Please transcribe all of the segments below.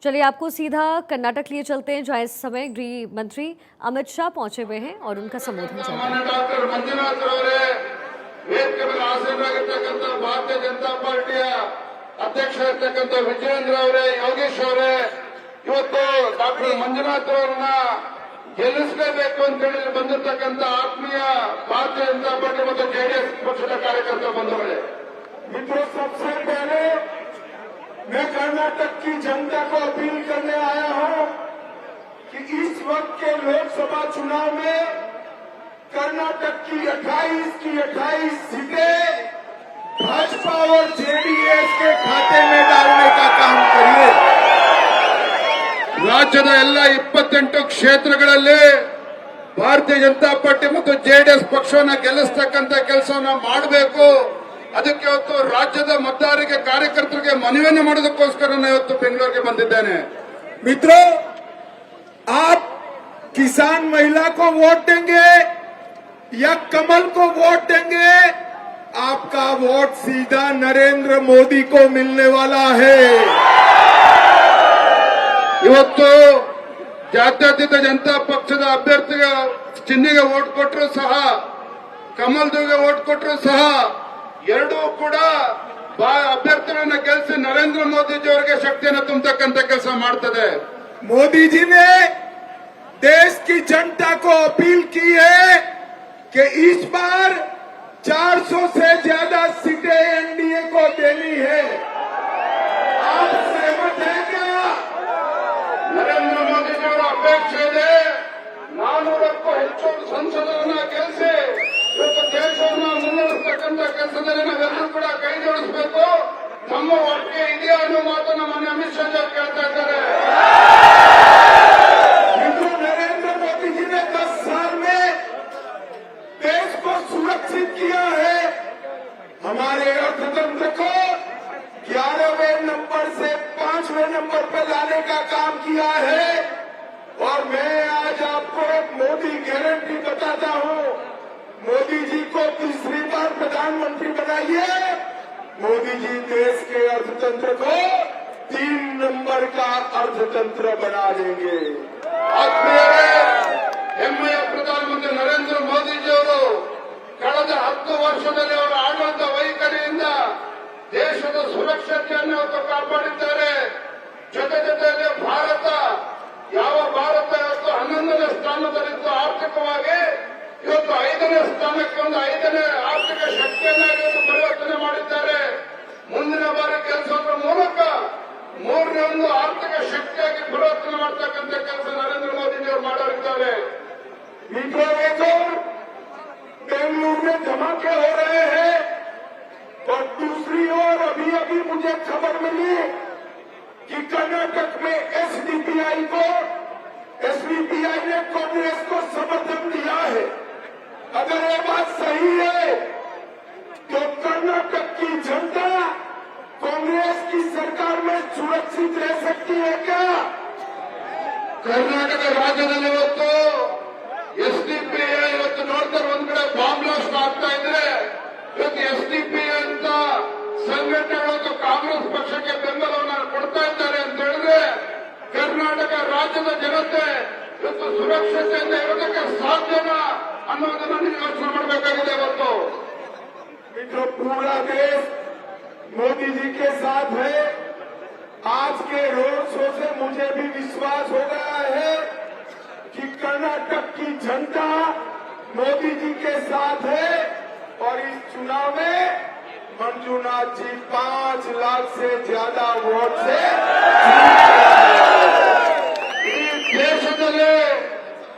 चलिए आपको सीधा कर्नाटक लिए चलते हैं, जहां इस समय गृह मंत्री अमित शाह पहुंचे हुए हैं और उनका संबोधन चल रहा है। डॉक्टर ಮಂಜುನಾಥ್ ಅವರೇ, ವೇದಿಕೆ ಮೇಲೆ ಆಸೀನರಾಗಿರ್ತಕ್ಕಂಥ ಭಾರತೀಯ ಜನತಾ ಪಾರ್ಟಿಯ ಅಧ್ಯಕ್ಷರಾಗಿರ್ತಕ್ಕಂಥ ವಿಜಯೇಂದ್ರ ಅವರೇ, ಯೋಗೇಶ್ ಅವರೇ, ಇವತ್ತು ಡಾಕ್ಟರ್ ಮಂಜುನಾಥ್ ಅವರನ್ನ ಗೆಲ್ಲಿಸಲೇಬೇಕು ಅಂತ ಹೇಳಿ ಬಂದಿರತಕ್ಕಂಥ ಆತ್ಮೀಯ ಭಾರತೀಯ ಜನತಾ ಪಾರ್ಟಿ ಮತ್ತು ಜೆಡಿಎಸ್ ಪಕ್ಷದ ಕಾರ್ಯಕರ್ತರ ಬಂಧುಗಳೇ, मित्रों, सबसे पहले मैं कर्नाटक की जनता को अपील करने आया हूं कि इस वक्त के लोकसभा चुनाव में कर्नाटक की 28 सीटें भाजपा और जेडीएस के खाते में डालने का काम करिए। ರಾಜ್ಯದ ಎಲ್ಲ 28 ಕ್ಷೇತ್ರಗಳಲ್ಲಿ ಭಾರತೀಯ ಜನತಾ ಪಾರ್ಟಿ ಮತ್ತು ಜೆಡಿಎಸ್ ಪಕ್ಷವನ್ನ ಗೆಲ್ಲಿಸತಕ್ಕಂತ ಕೆಲಸವನ್ನ ಮಾಡಬೇಕು। ಅದಕ್ಕೆ ಇವತ್ತು ರಾಜ್ಯದ ಮತದಾರರಿಗೆ ಕಾರ್ಯಕರ್ತರಿಗೆ ಮನವಿಯನ್ನು ಮಾಡೋದಕ್ಕೋಸ್ಕರ ನಾನು ಇವತ್ತು ಬೆಂಗಳೂರಿಗೆ ಬಂದಿದ್ದೇನೆ। मित्रों, आप किसान महिला को वोट देंगे या कमल को वोट देंगे, आपका वोट सीधा नरेंद्र मोदी को मिलने वाला है। ಇವತ್ತು ಜಾತ್ಯತೀತ ಜನತಾ ಪಕ್ಷದ ಅಭ್ಯರ್ಥಿಗೆ ಚಿಹ್ನೆಗೆ ವೋಟ್ ಕೊಟ್ಟರು ಸಹ, ಕಮಲ್ದಿಗೆ ವೋಟ್ ಕೊಟ್ಟರು ಸಹ, ಎರಡೂ ಕೂಡ ಅಭ್ಯರ್ಥಿಗಳನ್ನ ಗೆಲ್ಲಿಸಿ ನರೇಂದ್ರ ಮೋದಿಜಿ ಅವರಿಗೆ ಶಕ್ತಿಯನ್ನು ತುಂಬತಕ್ಕಂತ ಕೆಲಸ ಮಾಡ್ತದೆ। मोदी जी ने देश की जनता को अपील की है कि इस बार 400 से ज्यादा सीटें एनडीए को देनी है। आप सहमत हैं क्या? ನರೇಂದ್ರ ಮೋದಿಜಿ ಅವರ ಅಪೇಕ್ಷೆ ಇದೆ 400ಕ್ಕೂ ಹೆಚ್ಚು ಸಂಸದರನ್ನ ಗೆಲ್ಲಿಸಿ ಇವತ್ತು ದೇಶವನ್ನ ಮುನ್ನಡೆಸತಕ್ಕಂತ ಕೆಲಸದಲ್ಲಿ ನಾವೆಲ್ಲರೂ ಕೂಡ ಕೈ ಜೋಡಿಸಬೇಕು। ನಮ್ಮ ಒಟ್ಟಿಗೆ ಇದೆಯಾ ಅನ್ನೋ ಮಾತನ್ನ ಮೊನ್ನೆ ಅಮಿತ್ ಶಾ ಅವರು ಕೇಳ್ತಾ ಇದ್ದಾರೆ। मित्रों, नरेंद्र मोदी जी ने 10 साल में देश को सुरक्षित किया है। हमारे अर्थतंत्र को 11वें नंबर से 5वें नंबर पर लाने का काम किया है। और मैं आज आपको एक मोदी गारंटी बताता हूं। मोदी जी को तीसरी बार प्रधानमंत्री बनाइए, मोदी जी देश के अर्थतंत्र को 3 नंबर का अर्थतंत्र बना देंगे। ಆತ್ಮೀಯರೇ, ಹೆಮ್ಮೆಯ ಪ್ರಧಾನಮಂತ್ರಿ ನರೇಂದ್ರ ಮೋದಿಜಿ ಅವರು ಕಳೆದ 10 ವರ್ಷದಲ್ಲಿ ಅವರ ಆಡಳಿತ ವೈಖರಿಯಿಂದ ದೇಶದ ಸುರಕ್ಷತೆಯನ್ನು ಇವತ್ತು ಕಾಪಾಡಿದ್ದಾರೆ। ಜೊತೆಯಲ್ಲಿ ಭಾರತ ಇವತ್ತು 11ನೇ ಸ್ಥಾನದಲ್ಲಿದ್ದು ಆರ್ಥಿಕವಾಗಿ ಇವತ್ತು 5ನೇ ಸ್ಥಾನಕ್ಕೆ ಒಂದು 5ನೇ ಆರ್ಥಿಕ ಶಕ್ತಿಯನ್ನಾಗಿ ಪರಿವರ್ತನೆ ಮಾಡಿದ್ದಾರೆ। ಮುಂದಿನ ಬಾರಿ ಕೆಲಸದ ಮೂಲಕ 3ನೇ ಒಂದು ಆರ್ಥಿಕ ಶಕ್ತಿಯಾಗಿ ಪರಿವರ್ತನೆ ಮಾಡತಕ್ಕಂಥ ಕೆಲಸ ನರೇಂದ್ರ ಮೋದಿಜಿ ಅವರು ಮಾಡಲಿದ್ದಾರೆ। मित्रों, एक और बेंगलुरु में धमाके हो रहे हैं और दूसरी ओर अभी मुझे खबर मिली कि कर्नाटक में एसडीपीआई ने कांग्रेस को समर्थन दिया है। अगर ये बात सही है तो कर्नाटक की जनता कांग्रेस की सरकार में सुरक्षित रह सकती है क्या? ಕರ್ನಾಟಕ ರಾಜ್ಯದಲ್ಲಿ ಇವತ್ತು ಎಸ್ಡಿಪಿಐ ಇವತ್ತು ನೋಡ್ತಾರೆ, ಒಂದ್ ಕಡೆ ಬಾಂಬ್ ಬ್ಲಾಸ್ಟ್ ಆಗ್ತಾ ಇದ್ರೆ ಇವತ್ತು ಎಸ್ಡಿಪಿಐ ಅಂತ ಸಂಘಟನೆಗಳು ಕಾಂಗ್ರೆಸ್ ಪಕ್ಷಕ್ಕೆ ಬೆಂಬಲವನ್ನು ಕೊಡ್ತಾ ಇದ್ದಾರೆ ಅಂತ ಹೇಳಿದ್ರೆ ಕರ್ನಾಟಕ ರಾಜ್ಯದ ಜನತೆ ಇವತ್ತು ಸುರಕ್ಷತೆಯಿಂದ ಇರೋದಕ್ಕೆ ಸಾಧ್ಯನಾ ಅನ್ನೋದನ್ನ ನೀವು ಯೋಚನೆ ಮಾಡಬೇಕಾಗಿದೆ। ಇವತ್ತು मित्रों, पूरा देश मोदी जी के साथ है। आज के रोड शो से मुझे भी विश्वास हो गया है कि कर्नाटक की जनता मोदी जी के साथ है और इस चुनाव में मंजूनाथ जी 5 लाख से ज्यादा वोट से ಈ ದೇಶದಲ್ಲಿ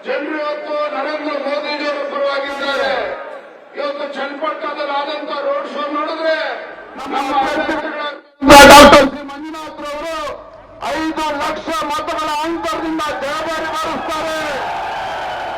ಜನರು ಇವತ್ತು ನರೇಂದ್ರ ಮೋದಿಜಿಯವರ ಪರವಾಗಿದ್ದಾರೆ। ಇವತ್ತು ಚನ್ನಪಟ್ಟಣದಲ್ಲಿ ಆದಂತಹ ರೋಡ್ ಶೋ ನೋಡಿದ್ರೆ ನಮ್ಮ ಡಾಕ್ಟರ್ ಸಿ ಮಂಜುನಾಥ್ ಅವರು 5 ಲಕ್ಷ ಮತಗಳ ಅಂತರದಿಂದ ಜಯಭಾರಿ ಮಾಡಿಸ್ತಾರೆ।